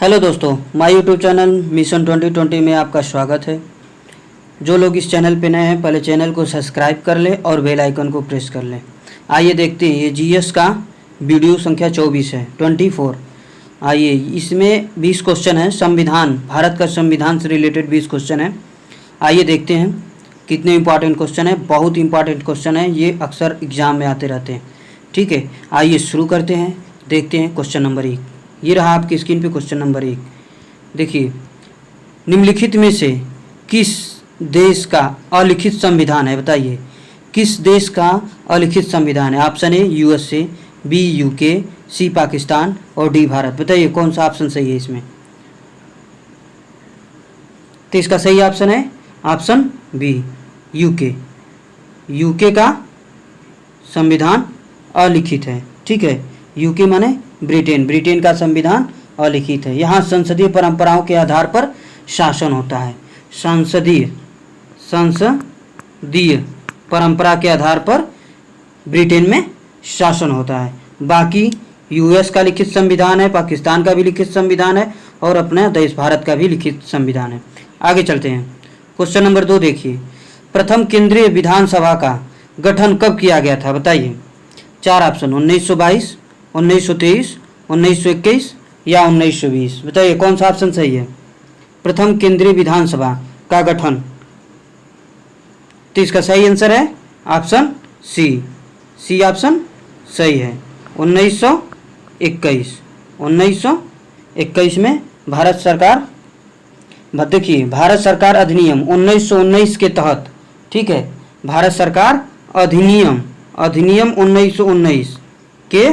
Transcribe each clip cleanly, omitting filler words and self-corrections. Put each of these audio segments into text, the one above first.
Hello दोस्तों, my YouTube channel mission 2020 में आपका स्वागत है। जो लोग इस चैनल पे नए हैं पहले चैनल को सब्सक्राइब कर लें और बेल आइकन को प्रेस कर लें। आइए देखते हैं, ये जीएस का वीडियो संख्या 24 है, 24। आइए, इसमें 20 क्वेश्चन है। संविधान, भारत का संविधान से रिलेटेड 20 क्वेश्चन है। आइए देखते हैं कितने इंपॉर्टेंट क्वेश्चन है। बहुत इंपॉर्टेंट क्वेश्चन है, ये अक्सर एग्जाम में आते रहते हैं। ठीक है, आइए शुरू करते हैं। देखते हैं क्वेश्चन नंबर 1। ये रहा आपकी स्क्रीन पे क्वेश्चन नंबर 1। देखिए, निम्नलिखित में से किस देश का अलिखित संविधान है? बताइए, किस देश का अलिखित संविधान है? Option A USA, B UK, C Pakistan और डी भारत। बताइए कौन सा ऑप्शन सही है इसमें? तो इसका सही ऑप्शन है ऑप्शन बी, यूके। यूके का संविधान अलिखित है। ठीक है, यूके माने ब्रिटेन। ब्रिटेन का संविधान अलिखित है। यहाँ संसदीय परंपराओं के आधार पर शासन होता है। संसदीय परंपरा के आधार पर ब्रिटेन में शासन होता है। बाकी यूएस का लिखित संविधान है, पाकिस्तान का भी लिखित संविधान है और अपना देश भारत का भी लिखित संविधान है। आगे चलते हैं। क्वेश्चन नंबर 2 देखिए, प्रथम केंद्रीय विधानसभा का गठन कब किया गया था? बताइए। 4 ऑप्शन, 1922, 1923, 1921 या 1920। बताइए कौन सा ऑप्शन सही है? प्रथम केंद्रीय विधानसभा का गठन, तो इसका सही आंसर है ऑप्शन सी। सी ऑप्शन सही है। 1921। 1921 में भारत सरकार, देखिए भारत सरकार अधिनियम 1919 के तहत, ठीक है, भारत सरकार अधिनियम 1919 के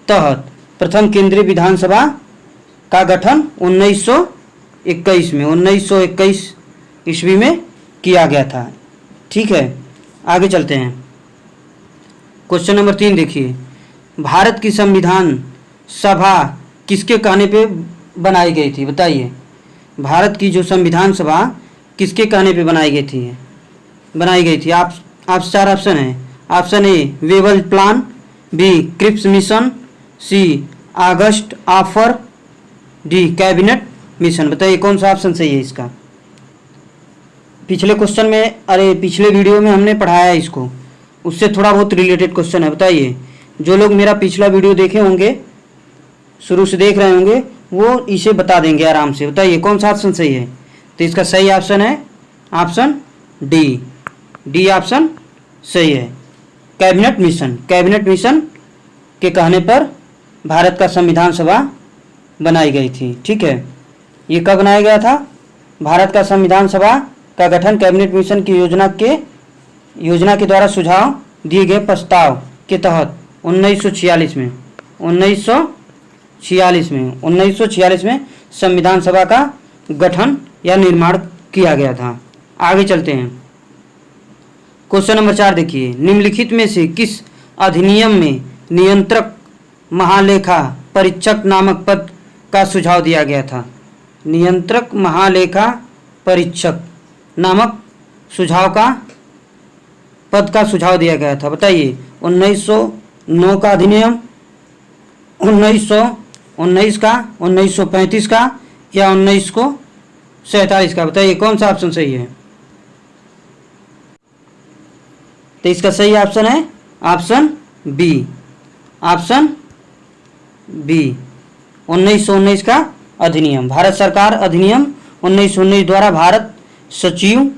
तहत प्रथम केंद्रीय विधानसभा का गठन 1921 में 1921 ईस्वी में किया गया था। ठीक है, आगे चलते हैं। क्वेश्चन नंबर 3 देखिए, भारत की संविधान सभा किसके कहने पे बनाई गई थी? बताइए, भारत की जो संविधान सभा किसके कहने पे बनाई गई थी? आप 4 ऑप्शन है। Option A Wavell plan, B Cripps mission, C August offer, D cabinet mission. बताइए कौन सा ऑप्शन सही है इसका? पिछले क्वेश्चन में, पिछले वीडियो में हमने पढ़ाया है इसको, उससे थोड़ा बहुत रिलेटेड क्वेश्चन है। बताइए, जो लोग मेरा पिछला वीडियो देखे होंगे, शुरू से देख रहे होंगे, वो इसे बता देंगे आराम से। बताइए कौन सा ऑप्शन सही है? तो इसका सही ऑप्शन है ऑप्शन डी। डी ऑप्शन सही है, कैबिनेट मिशन। कैबिनेट मिशन के कहने पर भारत का संविधान सभा बनाई गई थी। ठीक है, ये कब बनाया गया था? भारत का संविधान सभा का गठन कैबिनेट मिशन की योजना के द्वारा सुझाव दिए गए प्रस्ताव के तहत 1946 में 1946 में संविधान सभा का गठन या निर्माण किया गया था। आगे चलते हैं। क्वेश्चन नंबर 4 देखिए, निम्नलिखित में से किस अधिनियम में नियंत्रक महालेखा परीक्षक नामक पद का सुझाव दिया गया था? नियंत्रक महालेखा परीक्षक नामक पद का सुझाव दिया गया था। बताइए, 1909 का अधिनियम, 1919 का, 1935 का या 1947 का? बताइए कौन सा ऑप्शन सही है? तो इसका सही ऑप्शन है ऑप्शन बी। ऑप्शन बी, 1919 का अधिनियम। भारत सरकार अधिनियम 1919 द्वारा भारत सचिव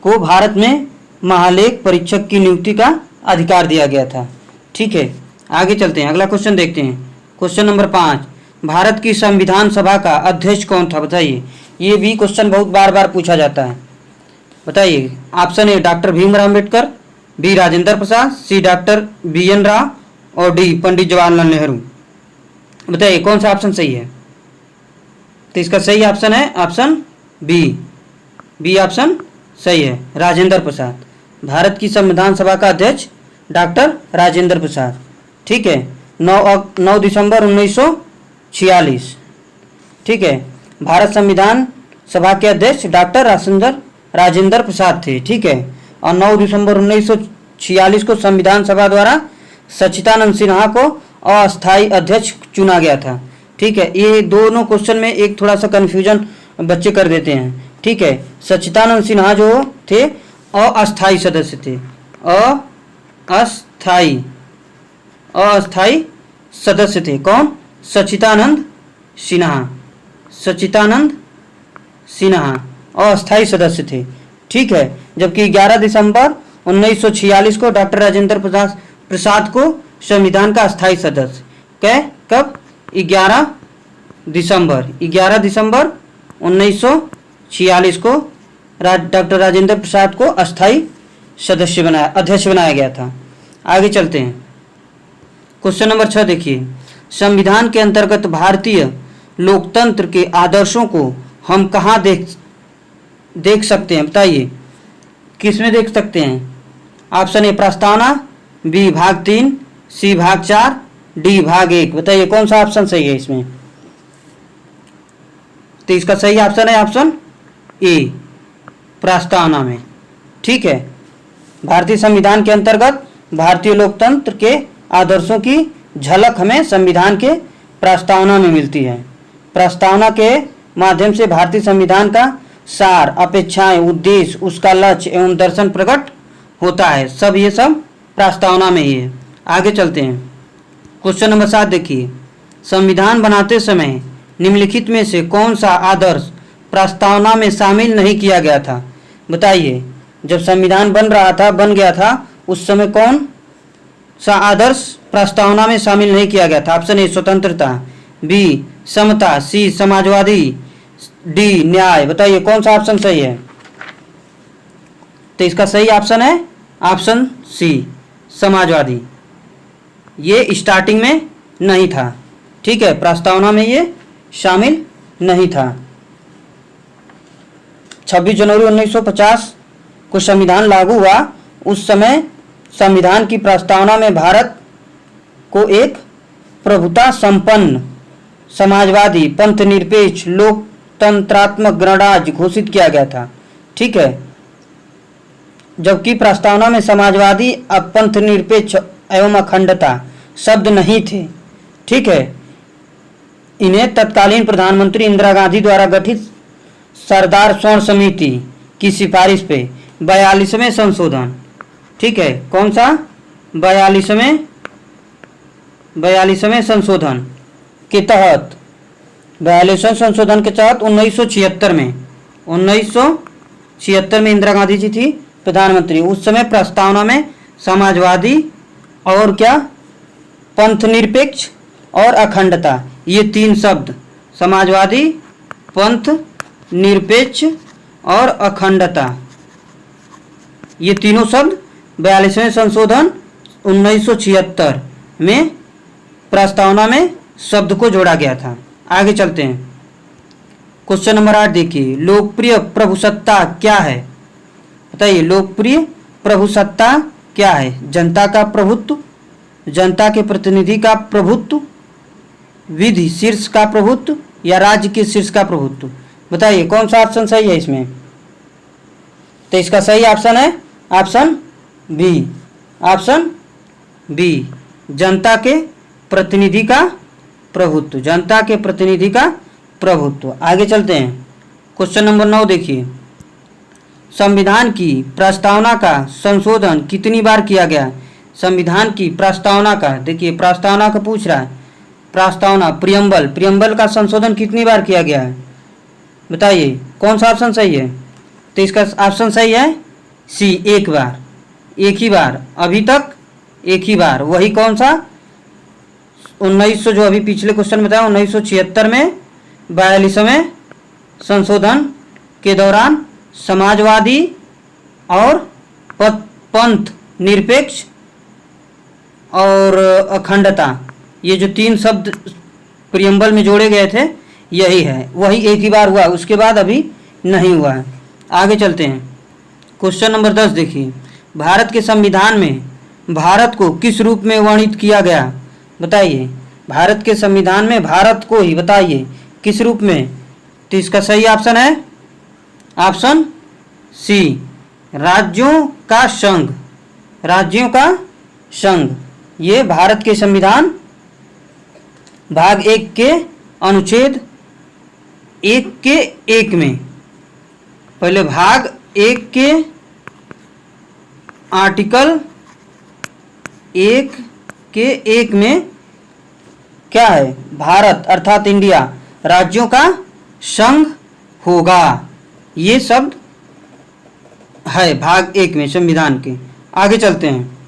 को भारत में महालेख परीक्षक की नियुक्ति का अधिकार दिया गया था। ठीक है, आगे चलते हैं। अगला क्वेश्चन देखते हैं। क्वेश्चन नंबर 5, भारत की संविधान सभा का अध्यक्ष कौन था? बताइए, ये भी क्वेश्चन बहुत बार बार पूछा जाता है। बताइए, option A doctor Bhimrao Ambedkar, B Rajendra Prasad, C doctor BN Rao और डी पंडित जवाहरलाल नेहरू। बताइए कौन सा ऑप्शन सही है? तो इसका सही ऑप्शन है ऑप्शन बी। बी ऑप्शन सही है, राजेंद्र प्रसाद। भारत की संविधान सभा का अध्यक्ष डॉक्टर राजेंद्र प्रसाद। ठीक है, 9 दिसंबर 1946। ठीक है, भारत संविधान सभा के अध्यक्ष डॉक्टर राजेंद्र प्रसाद थे। ठीक है, और 9 दिसंबर 1946 को संविधान सभा द्वारा सच्चिदानंद सिन्हा को अस्थायी अध्यक्ष चुना गया था। ठीक है, ये दोनों क्वेश्चन में एक थोड़ा सा कन्फ्यूजन बच्चे कर देते हैं। ठीक है, सच्चिदानंद सिन्हा जो थे अस्थाई सदस्य थे, अस्थाई सदस्य थे। कौन? सच्चिदानंद सिन्हा अस्थाई सदस्य थे। ठीक है, जबकि 11 दिसंबर 1946 को डॉक्टर राजेंद्र प्रसाद को संविधान का अस्थाई सदस्य कब? 11 दिसंबर 1946 को डॉक्टर राजेंद्र प्रसाद को अस्थाई अध्यक्ष बनाया गया था। आगे चलते हैं, क्वेश्चन नंबर 6 देखिए। संविधान के अंतर्गत भारतीय लोकतंत्र के आदर्शों को हम कहाँ देख सकते हैं? बताइए, किस में देख सकते हैं? ऑप्शन ए प्रस्तावना, बी भाग 3, सी भाग 4, डी भाग 1। बताइए कौन सा ऑप्शन सही है इसमें? तो इसका सही ऑप्शन है ऑप्शन ए, प्रस्तावना में। ठीक है, भारतीय संविधान के अंतर्गत भारतीय लोकतंत्र के आदर्शों की झलक हमें संविधान के प्रस्तावना में मिलती है। प्रस्तावना के माध्यम से भारतीय संविधान का सार, अपेक्षाएं, उद्देश्य, उसका लक्ष्य एवं दर्शन प्रकट होता है। सब ये सब प्रस्तावना में ही है। आगे चलते हैं, क्वेश्चन नंबर 7 देखिए। संविधान बनाते समय निम्नलिखित में से कौन सा आदर्श प्रस्तावना में शामिल नहीं किया गया था? बताइए, जब संविधान बन गया था उस समय कौन सा आदर्श प्रस्तावना में शामिल नहीं किया गया था? ऑप्शन ए स्वतंत्रता, बी समता, सी समाजवादी, डी न्याय। बताइए कौन सा ऑप्शन सही है? तो इसका सही ऑप्शन है ऑप्शन सी, समाजवादी। ये स्टार्टिंग में नहीं था। ठीक है, प्रस्तावना में ये शामिल नहीं था। 26 जनवरी 1950 को संविधान लागू हुआ। उस समय संविधान की प्रस्तावना में भारत को एक प्रभुता संपन्न, समाजवादी, पंथनिरपेक्ष, लोकतंत्रात्मक गणराज्य घोषित किया गया था। ठीक है, जबकि प्रस्तावना में समाजवादी, पंथनिरपेक्ष एवं अखंडता शब्द नहीं थे। ठीक है, इन्हें तत्कालीन प्रधानमंत्री इंदिरा गांधी द्वारा गठित सरदार स्वर्ण समिति की सिफारिश पे 42वें संशोधन, ठीक है, कौन सा? 42वें संशोधन के तहत, 42वें संशोधन के तहत 1976 में इंदिरा गांधी जी थी प्रधानमंत्री। उस समय प्रस्तावना में समाजवादी और क्या, पंथनिरपेक्ष और अखंडता, ये तीन शब्द, समाजवादी, पंथ निरपेक्ष और अखंडता, ये तीनों शब्द 42वें संशोधन 1976 में प्रस्तावना में शब्द को जोड़ा गया था। आगे चलते हैं, क्वेश्चन नंबर 8 देखिए। लोकप्रिय प्रभुसत्ता क्या है? बताइए, लोकप्रिय प्रभुसत्ता क्या है? जनता का प्रभुत्व, जनता के प्रतिनिधि का प्रभुत्व, विधि शीर्ष का प्रभुत्व या राज्य के शीर्ष का प्रभुत्व? बताइए कौन सा ऑप्शन सही है इसमें? तो इसका सही ऑप्शन है ऑप्शन बी, ऑप्शन बी, जनता के प्रतिनिधि का प्रभुत्व, जनता के प्रतिनिधि का प्रभुत्व। आगे चलते हैं, क्वेश्चन नंबर 9 देखिए। संविधान की प्रस्तावना का संशोधन कितनी बार किया गया? संविधान की प्रस्तावना का, देखिए प्रस्तावना का पूछ रहा है, प्रस्तावना प्रियम्बल का संशोधन कितनी बार किया गया है? बताइए कौन सा ऑप्शन सही है? तो इसका ऑप्शन सही है सी, एक बार, एक ही बार, अभी तक एक ही बार। वही कौन सा? 1900, जो अभी पिछले क्वेश्चन बताया, 1976 में 42वें संशोधन के दौरान समाजवादी और पंथ निरपेक्ष और अखंडता, ये जो तीन शब्द प्रियम्बल में जोड़े गए थे, यही है, वही एक ही बार हुआ, उसके बाद अभी नहीं हुआ है। आगे चलते हैं, क्वेश्चन नंबर 10 देखिए। भारत के संविधान में भारत को किस रूप में वर्णित किया गया? बताइए, भारत के संविधान में भारत को ही बताइए किस रूप में? तो इसका सही ऑप्शन है ऑप्शन सी, राज्यों का संघ, राज्यों का संघ। ये भारत के संविधान भाग 1 के अनुच्छेद 1 में, पहले भाग 1 के आर्टिकल 1 में क्या है, भारत अर्थात इंडिया राज्यों का संघ होगा, ये शब्द है भाग 1 में संविधान के। आगे चलते हैं,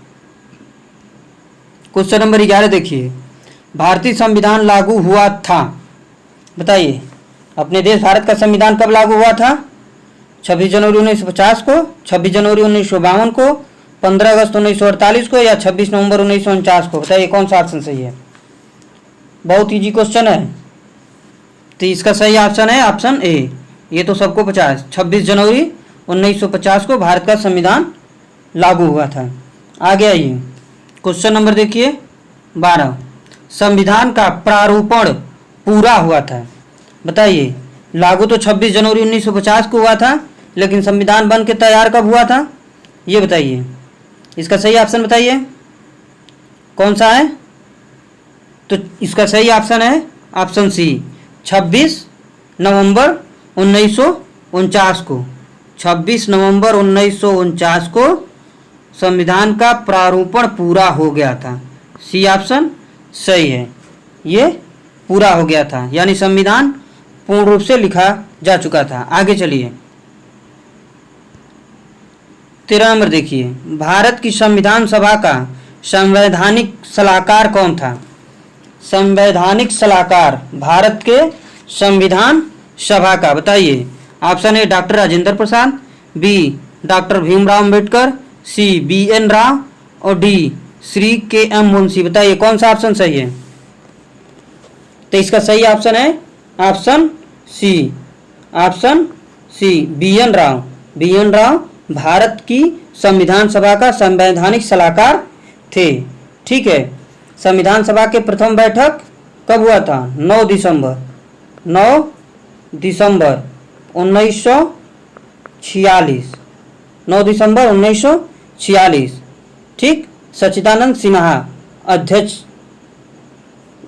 क्वेश्चन नंबर 11 देखिए, भारतीय संविधान लागू हुआ था, बताइए अपने देश भारत का संविधान कब लागू हुआ था? 26 जनवरी 1950 को, 26 जनवरी 1952 को, 15 अगस्त 1948 को या 26 नवंबर 1949 को? बताइए कौन सा ऑप्शन सही है? बहुत इजी क्वेश्चन है, तो इसका सही ऑप्शन है ऑप्शन ए। ये तो सबको पता है, 26 जनवरी 1950 को भारत का संविधान लागू हुआ था। आगे आइए, क्वेश्चन नंबर देखिए 12, संविधान का प्रारूपण पूरा हुआ था, बताइए लागू तो 26 जनवरी 1950 को हुआ था, लेकिन संविधान बन के तैयार कब हुआ था, ये बताइए। इसका सही ऑप्शन बताइए कौन सा है? तो इसका सही ऑप्शन है ऑप्शन सी, 26 नवंबर 1949 को। 26 नवंबर 1949 को संविधान का प्रारूपण पूरा हो गया था। सी ऑप्शन सही है, ये पूरा हो गया था, यानी संविधान पूर्ण रूप से लिखा जा चुका था। आगे चलिए, 13 नंबर देखिए, भारत की संविधान सभा का संवैधानिक सलाहकार कौन था? संवैधानिक सलाहकार भारत के संविधान सभा का, बताइए। Option A doctor Rajendra Prasad, B doctor Bhimrao Ambedkar, C B N. Rao और डी श्री के.एम. मुंशी। बताइए कौन सा ऑप्शन सही है? तो इसका सही ऑप्शन है option C, option C B N. Rao. B N. Rao Bharat की संविधान सभा का संवैधानिक सलाहकार थे। ठीक है, संविधान सभा के प्रथम बैठक कब हुआ था? 9 दिसंबर 1946, 9 दिसंबर 1946। ठीक, सच्चिदानंद सिन्हा अध्यक्ष,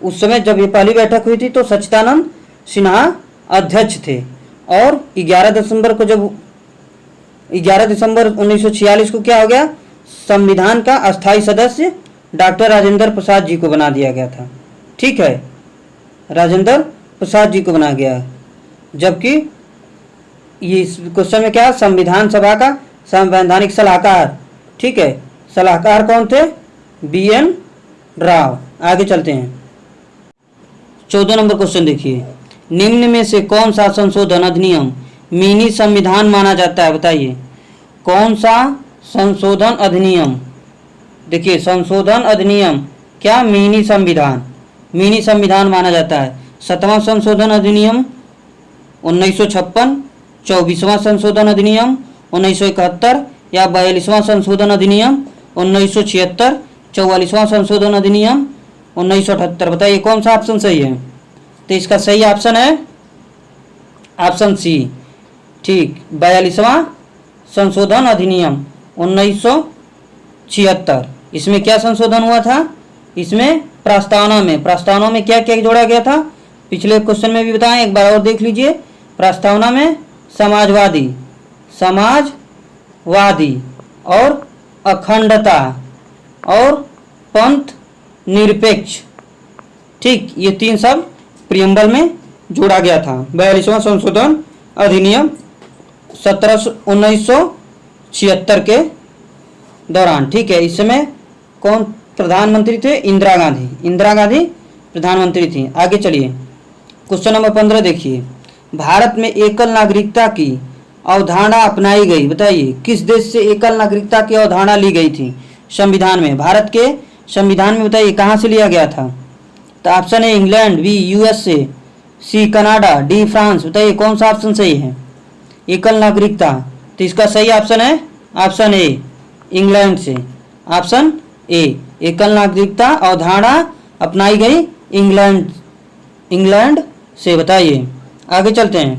उस समय जब ये पहली बैठक हुई थी तो सच्चिदानंद सिन्हा अध्यक्ष थे, और 11 दिसंबर को, जब 11 दिसंबर 1946 को क्या हो गया, संविधान का अस्थायी सदस्य डॉक्टर राजेंद्र प्रसाद जी को बना दिया गया था। ठीक है, राजेंद्र प्रसाद जी को बना गया, जबकि ये क्वेश्चन में क्या, संविधान सभा का संवैधानिक सलाहकार। ठीक है, सलाहकार कौन थे? बी.एन. राव। आगे चलते हैं, 14 नंबर क्वेश्चन देखिए, निम्न में से कौन सा संशोधन अधिनियम मिनी संविधान माना जाता है? बताइए कौन सा संशोधन अधिनियम, देखिए संशोधन अधिनियम क्या मिनी संविधान माना जाता है? 7वां संशोधन अधिनियम 1956, 24वां संशोधन अधिनियम 1971 या 42वां संशोधन अधिनियम 1976, 44वां संशोधन अधिनियम 1978? बताइए कौन सा ऑप्शन सही है? तो इसका सही ऑप्शन है ऑप्शन सी। ठीक, 42वां संशोधन अधिनियम 1976। इसमें क्या संशोधन हुआ था? इसमें प्रस्तावना में क्या क्या जोड़ा गया था? पिछले क्वेश्चन में भी बताएं, एक बार और देख लीजिए। प्रस्तावना में समाजवादी और अखंडता और पंथ निरपेक्ष, ठीक, ये 3 शब्द प्रियम्बल में जोड़ा गया था। 42वां संशोधन अधिनियम 1976 के दौरान। ठीक है, इस समय कौन प्रधानमंत्री थे? इंदिरा गांधी प्रधानमंत्री थी। आगे चलिए, क्वेश्चन नंबर 15 देखिए, भारत में एकल नागरिकता की अवधारणा अपनाई गई, बताइए किस देश से एकल नागरिकता की अवधारणा ली गई थी संविधान में? भारत के संविधान में बताइए कहाँ से लिया गया था? तो ऑप्शन है England, B USA, C Canada, D France. बताइए कौन सा ऑप्शन सही है? एकल नागरिकता, तो इसका सही ऑप्शन है ऑप्शन ए, इंग्लैंड से। ऑप्शन ए, एकल नागरिकता अवधारणा अपनाई गई इंग्लैंड से। बताइए, आगे चलते हैं,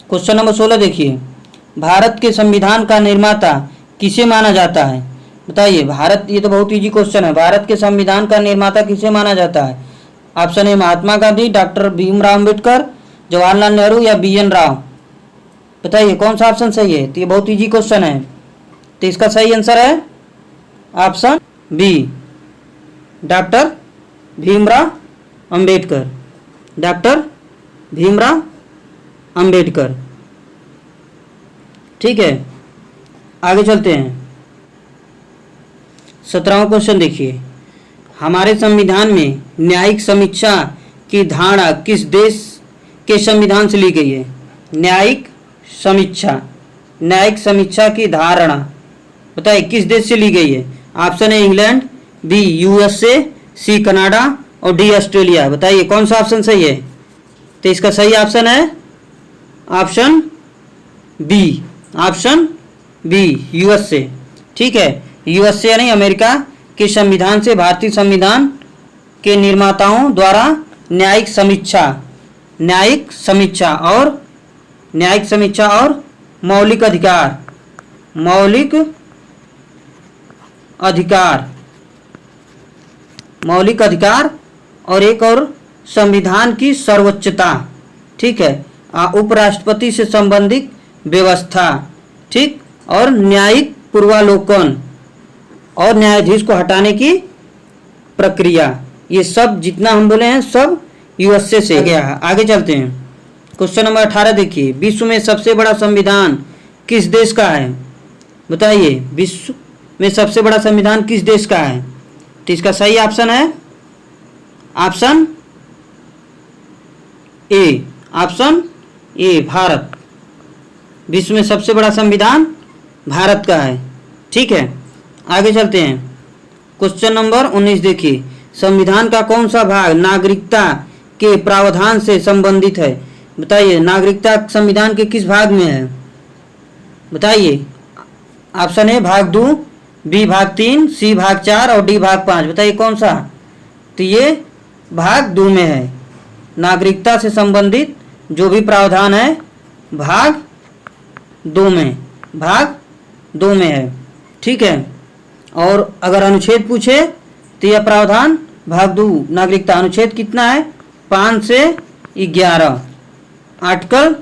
क्वेश्चन नंबर 16 देखिए, भारत के संविधान का निर्माता किसे माना जाता है? बताइए भारत, ये तो बहुत इजी क्वेश्चन है, भारत के संविधान का निर्माता किसे माना जाता है? ऑप्शन ए महात्मा गांधी, डॉक्टर भीमराव अम्बेडकर, जवाहरलाल नेहरू या BN राव। बताइए कौन सा ऑप्शन सही है। तो ये बहुत इजी क्वेश्चन है, तो इसका सही आंसर है option B, doctor Bhimrao Ambedkar. Doctor Bhimrao Ambedkar. ठीक है, आगे चलते हैं। 17वां क्वेश्चन देखिए, हमारे संविधान में न्यायिक समीक्षा की धारणा किस देश के संविधान से ली गई है। न्यायिक समीक्षा की धारणा बताइए किस देश से ली गई है। Option A England, B USA, C Canada और डी ऑस्ट्रेलिया। बताइए कौन सा ऑप्शन सही है। तो इसका सही ऑप्शन है ऑप्शन बी, USA। ठीक है, USA यानी अमेरिका के संविधान से भारतीय संविधान के निर्माताओं द्वारा न्यायिक समीक्षा और मौलिक अधिकार और एक और संविधान की सर्वोच्चता। ठीक है, उपराष्ट्रपति से संबंधित व्यवस्था। ठीक, और न्यायिक पूर्वालोकन और न्यायाधीश को हटाने की प्रक्रिया। ये सब जितना हम बोले हैं सब USA से गया है। आगे चलते हैं, क्वेश्चन नंबर 18 देखिए, विश्व में सबसे बड़ा संविधान किस देश का है। बताइए विश्व में सबसे बड़ा संविधान किस देश का है। तो इसका सही ऑप्शन है ऑप्शन ए, भारत। विश्व में सबसे बड़ा संविधान भारत का है। ठीक है, आगे चलते हैं, क्वेश्चन नंबर 19 देखिए, संविधान का कौन सा भाग नागरिकता के प्रावधान से संबंधित है। बताइए नागरिकता संविधान के किस भाग में है। बताइए ऑप्शन ए भाग 2, बी भाग 3, सी भाग 4 और डी भाग 5। बताइए कौन सा। तो ये भाग 2 में है। नागरिकता से संबंधित जो भी प्रावधान है भाग 2 में है। ठीक है, और अगर अनुच्छेद पूछे तो यह प्रावधान भाग 2 नागरिकता अनुच्छेद कितना है 5 से 11, आर्टिकल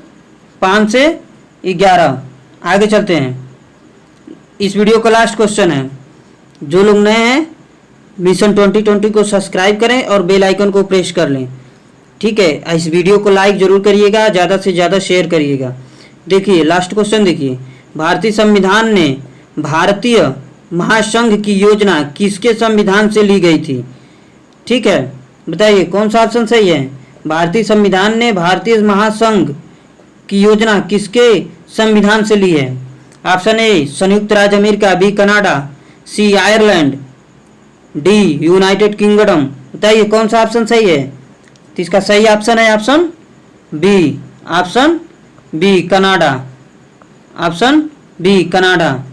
5 से 11। आगे चलते हैं, इस वीडियो का लास्ट क्वेश्चन है, जो लोग नए हैं मिशन 2020 को सब्सक्राइब करें और बेल आइकन को प्रेस कर लें। ठीक है, इस वीडियो को लाइक जरूर करिएगा, ज़्यादा से ज़्यादा शेयर करिएगा। देखिए लास्ट क्वेश्चन देखिए, भारतीय संविधान ने भारतीय महासंघ की योजना किसके संविधान से ली गई थी। ठीक है, बताइए कौन सा ऑप्शन सही है। भारतीय संविधान ने भारतीय महासंघ की योजना किसके संविधान से ली है। ऑप्शन ए संयुक्त राज्य अमेरिका, बी कनाडा, सी आयरलैंड, डी यूनाइटेड किंगडम। बताइए कौन सा ऑप्शन सही है। तो इसका सही ऑप्शन है ऑप्शन बी कनाडा, कनाडा।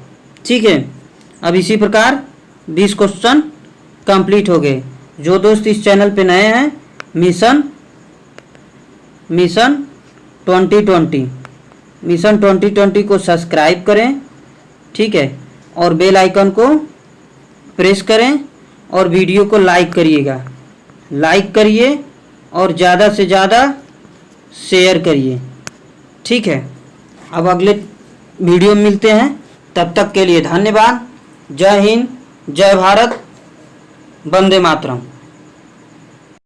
ठीक है, अब इसी प्रकार 20 क्वेश्चन कंप्लीट हो गए। जो दोस्त इस चैनल पे नए हैं मिशन 2020 को सब्सक्राइब करें। ठीक है, और बेल आइकन को प्रेस करें और वीडियो को लाइक करिए और ज़्यादा से ज़्यादा शेयर करिए। ठीक है, अब अगले वीडियो में मिलते हैं, तब तक के लिए धन्यवाद। जय हिंद, जय भारत, वंदे मातरम।